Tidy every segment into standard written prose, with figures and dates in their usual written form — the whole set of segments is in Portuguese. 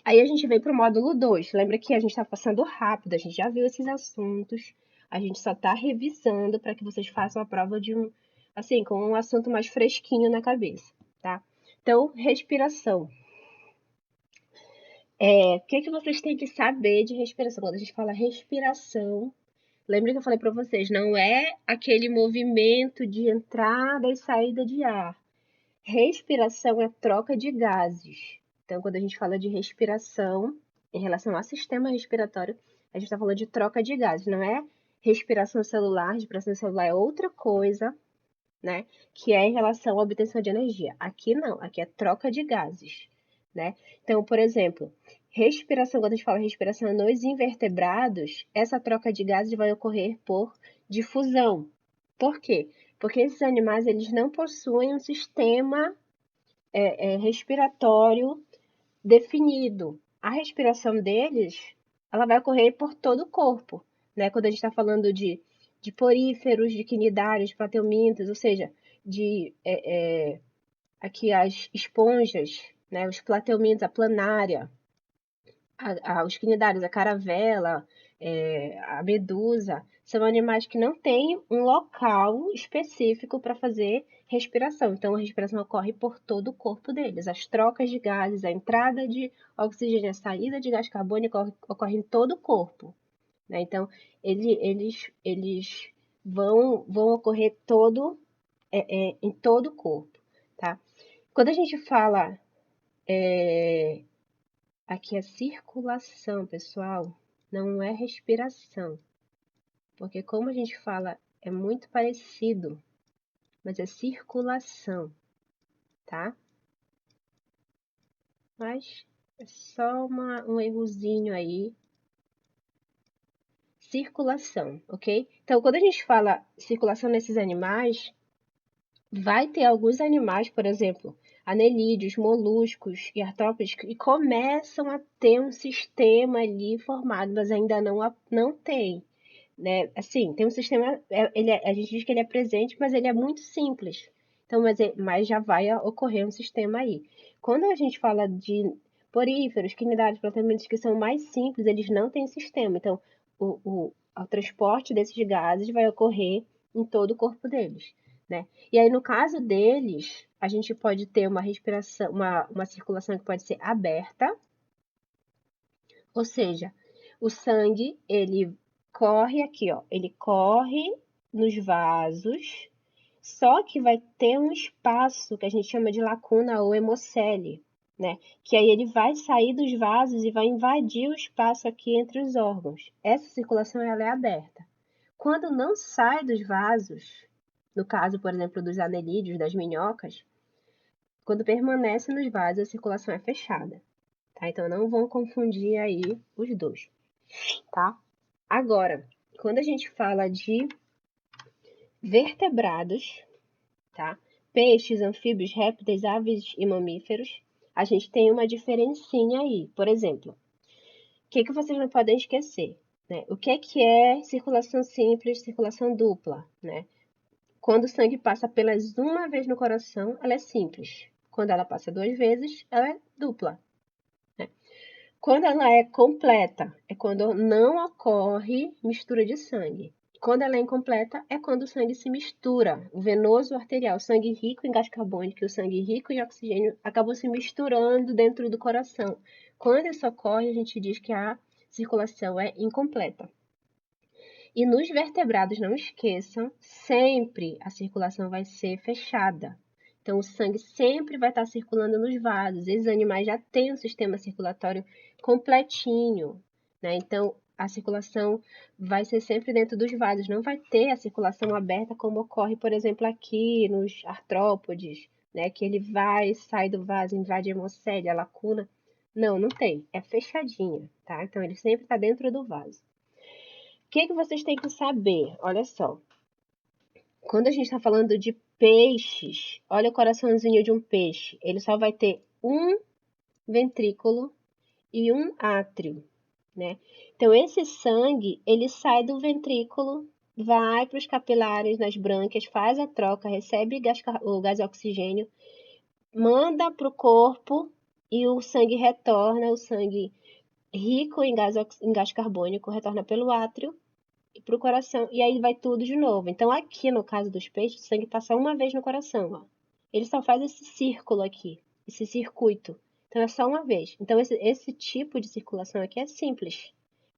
Aí a gente vem para o módulo 2. Lembra que a gente está passando rápido, a gente já viu esses assuntos, a gente só está revisando para que vocês façam a prova assim, com um assunto mais fresquinho na cabeça, tá? Então, respiração. O que vocês têm que saber de respiração? Quando a gente fala respiração, lembra que eu falei para vocês, não é aquele movimento de entrada e saída de ar. Respiração é troca de gases. Então, quando a gente fala de respiração, em relação ao sistema respiratório, a gente está falando de troca de gases, não é respiração celular. Respiração celular é outra coisa, né? Que é em relação à obtenção de energia. Aqui não, aqui é troca de gases, né? Então, por exemplo, respiração, quando a gente fala respiração nos invertebrados, essa troca de gases vai ocorrer por difusão. Por quê? Porque esses animais eles não possuem um sistema respiratório definido. A respiração deles, ela vai ocorrer por todo o corpo, né? Quando a gente está falando de poríferos, de quinidários, plateumintos, ou seja, aqui as esponjas, né? Os plateumintos, a planária, os quinidários, a caravela, a medusa, são animais que não têm um local específico para fazer respiração. Então, a respiração ocorre por todo o corpo deles. As trocas de gases, a entrada de oxigênio, a saída de gás carbônico ocorre em todo o corpo, né? Então, eles vão ocorrer em todo o corpo, tá? Quando a gente fala aqui é circulação, pessoal, não é respiração. Porque como a gente fala, é muito parecido, mas é circulação, tá? Mas é só um errozinho aí. Circulação, ok? Então, quando a gente fala circulação nesses animais, vai ter alguns animais, por exemplo, anelídeos, moluscos e artrópodes, que começam a ter um sistema ali formado, mas ainda não tem, né? Assim, tem um sistema, a gente diz que ele é presente, mas ele é muito simples. Então, mas já vai ocorrer um sistema aí. Quando a gente fala de poríferos, quinidários, tratamentos que são mais simples, eles não têm sistema. Então, o transporte desses gases vai ocorrer em todo o corpo deles, né? E aí, no caso deles, a gente pode ter uma respiração, uma circulação que pode ser aberta, ou seja, o sangue, ele corre aqui, ó, ele corre nos vasos, só que vai ter um espaço que a gente chama de lacuna ou hemocele, né? Que aí ele vai sair dos vasos e vai invadir o espaço aqui entre os órgãos. Essa circulação ela é aberta. Quando não sai dos vasos, no caso, por exemplo, dos anelídeos, das minhocas, quando permanece nos vasos, a circulação é fechada, tá? Então não vão confundir aí os dois, tá? Agora, quando a gente fala de vertebrados, tá? Peixes, anfíbios, répteis, aves e mamíferos, a gente tem uma diferencinha aí. Por exemplo, o que vocês não podem esquecer, né? O que é circulação simples, circulação dupla, né? Quando o sangue passa apenas uma vez no coração, ela é simples. Quando ela passa duas vezes, ela é dupla, né? Quando ela é completa, é quando não ocorre mistura de sangue. Quando ela é incompleta, é quando o sangue se mistura. O venoso o arterial, o sangue rico em gás carbônico e o sangue rico em oxigênio acabam se misturando dentro do coração. Quando isso ocorre, a gente diz que a circulação é incompleta. E nos vertebrados, não esqueçam, sempre a circulação vai ser fechada. Então, o sangue sempre vai estar circulando nos vasos. Esses animais já têm um sistema circulatório completinho, né? Então, a circulação vai ser sempre dentro dos vasos. Não vai ter a circulação aberta como ocorre, por exemplo, aqui nos artrópodes, né? Que ele vai, sai do vaso, invade a hemocele, a lacuna. Não, não tem. É fechadinha, tá? Então, ele sempre está dentro do vaso. O que vocês têm que saber? Olha só. Quando a gente está falando de peixes, olha o coraçãozinho de um peixe. Ele só vai ter um ventrículo e um átrio, né? Então, esse sangue, ele sai do ventrículo, vai para os capilares nas brânquias, faz a troca, recebe o gás oxigênio, manda para o corpo e o sangue retorna, o sangue rico em gás carbônico, retorna pelo átrio para o coração, e aí vai tudo de novo. Então, aqui no caso dos peixes, o sangue passa uma vez no coração, ó. Ele só faz esse círculo aqui, esse circuito. Então, é só uma vez. Então, esse tipo de circulação aqui é simples,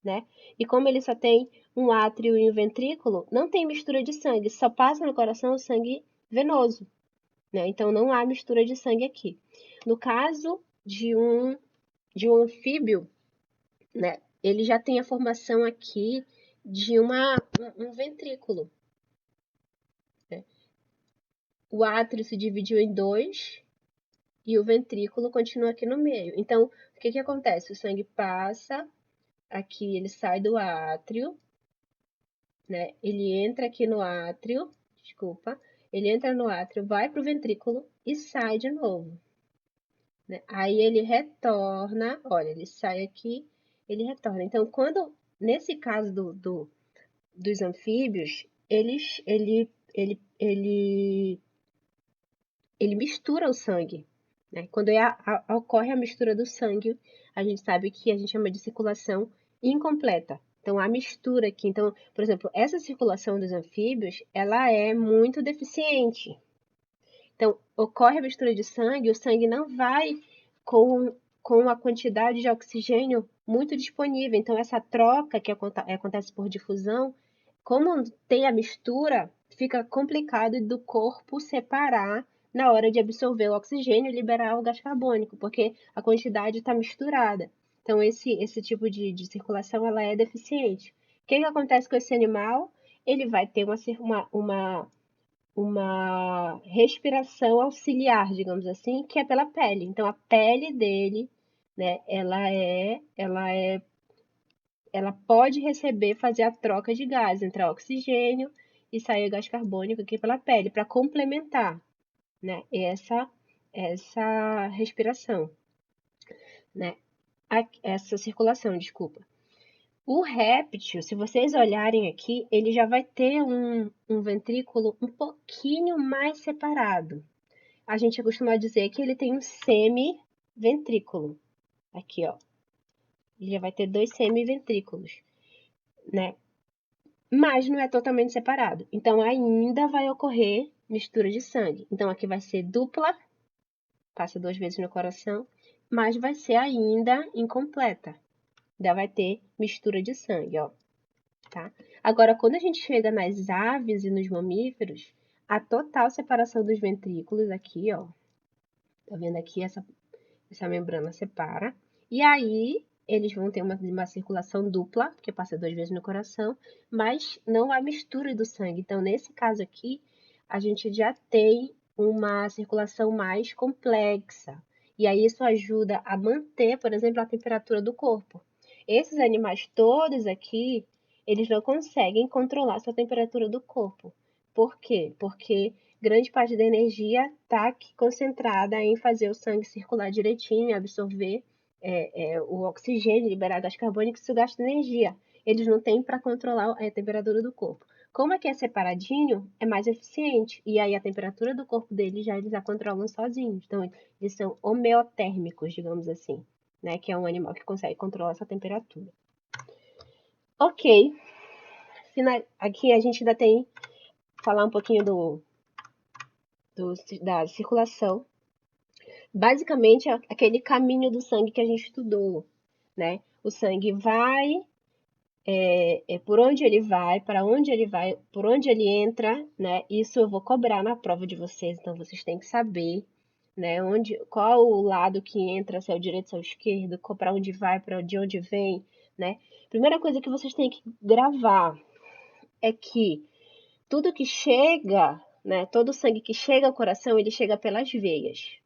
né? E como ele só tem um átrio e um ventrículo, não tem mistura de sangue, só passa no coração o sangue venoso, né? Então, não há mistura de sangue aqui. No caso de um anfíbio, né? Ele já tem a formação aqui de um ventrículo, né? O átrio se dividiu em dois e o ventrículo continua aqui no meio. Então, o que que acontece? O sangue passa aqui, ele sai do átrio, né? Ele entra aqui no átrio, desculpa, ele entra no átrio, vai para o ventrículo e sai de novo, né? Aí ele retorna, olha, ele sai aqui, ele retorna. Então, nesse caso dos anfíbios, ele mistura o sangue, né? Quando ocorre a mistura do sangue, a gente sabe que a gente chama de circulação incompleta. Então, a mistura aqui. Então, por exemplo, essa circulação dos anfíbios, ela é muito deficiente. Então, ocorre a mistura de sangue, o sangue não vai com a quantidade de oxigênio muito disponível. Então, essa troca que acontece por difusão, como tem a mistura, fica complicado do corpo separar na hora de absorver o oxigênio e liberar o gás carbônico, porque a quantidade está misturada. Então, esse tipo de circulação ela é deficiente. O que acontece com esse animal? Ele vai ter uma respiração auxiliar, digamos assim, que é pela pele. Então, a pele dele, né, ela pode receber, fazer a troca de gás, entrar oxigênio e sair gás carbônico aqui pela pele, para complementar, né, essa respiração, né, essa circulação, desculpa. O réptil, se vocês olharem aqui, ele já vai ter um ventrículo um pouquinho mais separado. A gente costuma dizer que ele tem um semiventrículo. Aqui, ó. Ele já vai ter dois semiventrículos, né? Mas não é totalmente separado. Então, ainda vai ocorrer mistura de sangue. Então, aqui vai ser dupla, passa 2 vezes no coração, mas vai ser ainda incompleta. Ainda vai ter mistura de sangue, ó. Tá? Agora, quando a gente chega nas aves e nos mamíferos, a total separação dos ventrículos aqui, ó. Tá vendo aqui essa membrana separa. E aí, eles vão ter uma circulação dupla, porque passa 2 vezes no coração, mas não há mistura do sangue. Então, nesse caso aqui, a gente já tem uma circulação mais complexa. E aí, isso ajuda a manter, por exemplo, a temperatura do corpo. Esses animais todos aqui, eles não conseguem controlar a sua temperatura do corpo. Por quê? Porque grande parte da energia está concentrada em fazer o sangue circular direitinho, absorver o oxigênio, liberar gás carbônico, isso gasta energia. Eles não têm para controlar a temperatura do corpo. Como aqui é separadinho, é mais eficiente. E aí a temperatura do corpo deles eles a controlam sozinhos. Então, eles são homeotérmicos, digamos assim, né? Que é um animal que consegue controlar essa temperatura. Ok. Aqui a gente ainda tem falar um pouquinho da circulação. Basicamente, é aquele caminho do sangue que a gente estudou, né? O sangue vai, por onde ele vai, para onde ele vai, por onde ele entra, né? Isso eu vou cobrar na prova de vocês, então vocês têm que saber, né? Qual o lado que entra, se é o direito, se é o esquerdo, para onde vai, para de onde vem, né? Primeira coisa que vocês têm que gravar é que tudo que chega, né? Todo sangue que chega ao coração, ele chega pelas veias.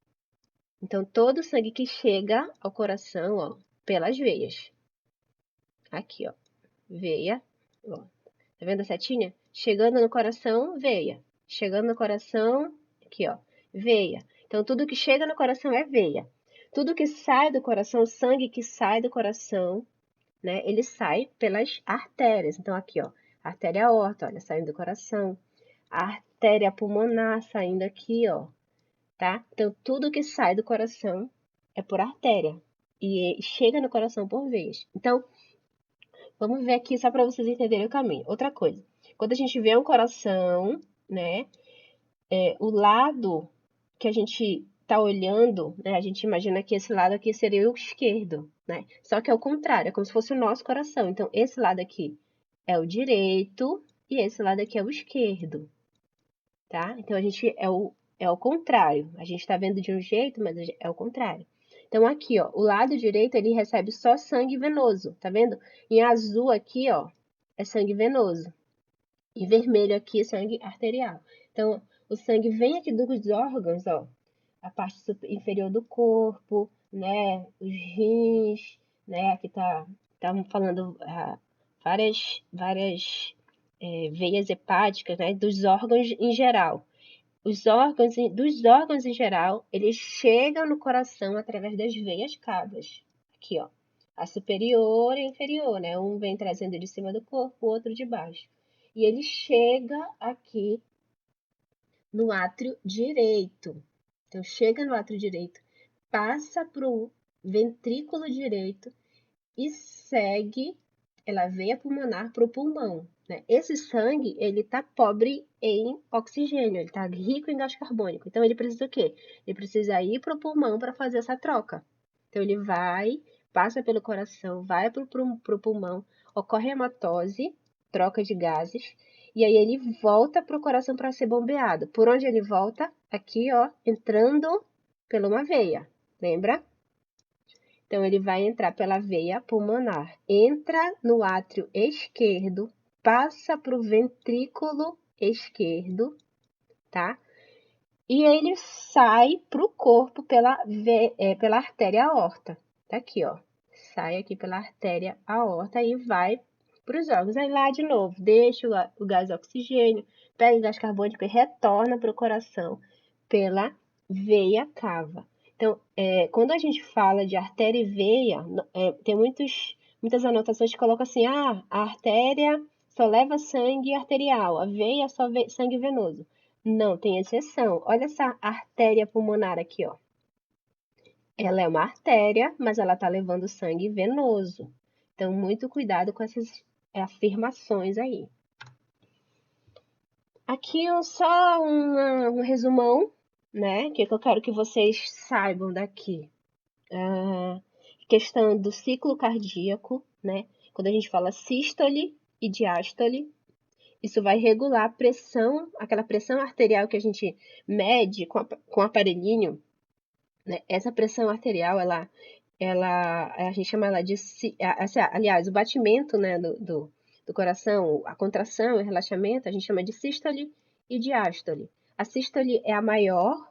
Então, todo o sangue que chega ao coração, ó, pelas veias. Aqui, ó, veia, ó. Tá vendo a setinha? Chegando no coração, veia. Chegando no coração, aqui, ó, veia. Então, tudo que chega no coração é veia. Tudo que sai do coração, o sangue que sai do coração, né, ele sai pelas artérias. Então, aqui, ó, artéria aorta, olha, saindo do coração. A artéria pulmonar saindo aqui, ó, tá? Então, tudo que sai do coração é por artéria e chega no coração por veias. Então, vamos ver aqui só para vocês entenderem o caminho. Outra coisa, quando a gente vê um coração, né, o lado que a gente está olhando, né, a gente imagina que esse lado aqui seria o esquerdo, né? Só que é o contrário, é como se fosse o nosso coração. Então, esse lado aqui é o direito e esse lado aqui é o esquerdo, tá? Então, a gente é o contrário. A gente está vendo de um jeito, mas é o contrário. Então, aqui, ó, o lado direito, ele recebe só sangue venoso, tá vendo? Em azul aqui, ó, é sangue venoso. E vermelho aqui é sangue arterial. Então, o sangue vem aqui dos órgãos, ó, a parte inferior do corpo, né, os rins, né, aqui estamos falando várias veias hepáticas, né, dos órgãos em geral. Dos órgãos em geral, eles chegam no coração através das veias cavas. Aqui, ó, a superior e a inferior, né, um vem trazendo de cima do corpo, o outro de baixo. E ele chega aqui no átrio direito. Então, chega no átrio direito, passa para o ventrículo direito e segue pela veia pulmonar para o pulmão. Né? Esse sangue, ele está pobre em oxigênio, ele está rico em gás carbônico. Então, ele precisa o quê? Ele precisa ir para o pulmão para fazer essa troca. Então, ele vai, passa pelo coração, vai para o pulmão, ocorre hematose, troca de gases, e aí ele volta para o coração para ser bombeado. Por onde ele volta? Aqui, ó, entrando pela uma veia, lembra? Então, ele vai entrar pela veia pulmonar, entra no átrio esquerdo, passa para o ventrículo esquerdo, tá? E ele sai para o corpo pela artéria aorta. Tá aqui, ó. Sai aqui pela artéria aorta e vai para os órgãos. Aí lá de novo, deixa o gás oxigênio, pega o gás carbônico e retorna para o coração pela veia cava. Então, quando a gente fala de artéria e veia, tem muitas anotações que colocam assim, a artéria só leva sangue arterial, a veia só sangue venoso. Não, tem exceção. Olha essa artéria pulmonar aqui, ó. Ela é uma artéria, mas ela está levando sangue venoso. Então, muito cuidado com essas afirmações aí. Aqui só um resumão, né? Que eu quero que vocês saibam daqui. Questão do ciclo cardíaco, né? Quando a gente fala sístole e diástole, isso vai regular a pressão, aquela pressão arterial que a gente mede com o aparelhinho, né? Essa pressão arterial, a gente chama ela de, aliás, o batimento, né, do coração, a contração e o relaxamento, a gente chama de sístole e diástole. A sístole é a maior,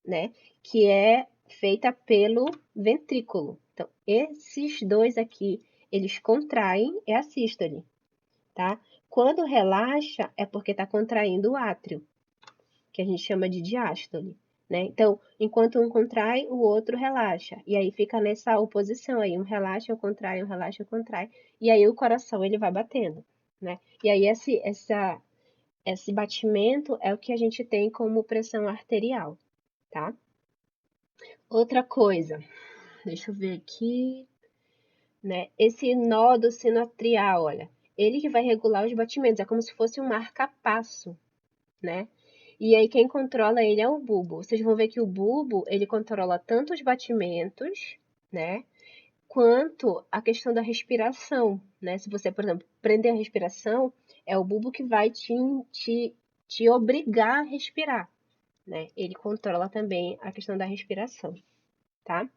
né, que é feita pelo ventrículo. Então, esses dois aqui, eles contraem, é a sístole, tá? Quando relaxa, é porque está contraindo o átrio, que a gente chama de diástole, né? Então, enquanto um contrai, o outro relaxa. E aí fica nessa oposição aí, um relaxa, um relaxa, contrai. E aí o coração, ele vai batendo, né? E aí esse batimento é o que a gente tem como pressão arterial, tá? Outra coisa, deixa eu ver aqui, né? Esse nó do sinoatrial, olha, ele que vai regular os batimentos, é como se fosse um marca-passo, né? E aí quem controla ele é o bulbo. Vocês vão ver que o bulbo, ele controla tanto os batimentos, né? Quanto a questão da respiração, né? Se você, por exemplo, prender a respiração, é o bulbo que vai te obrigar a respirar, né? Ele controla também a questão da respiração, tá?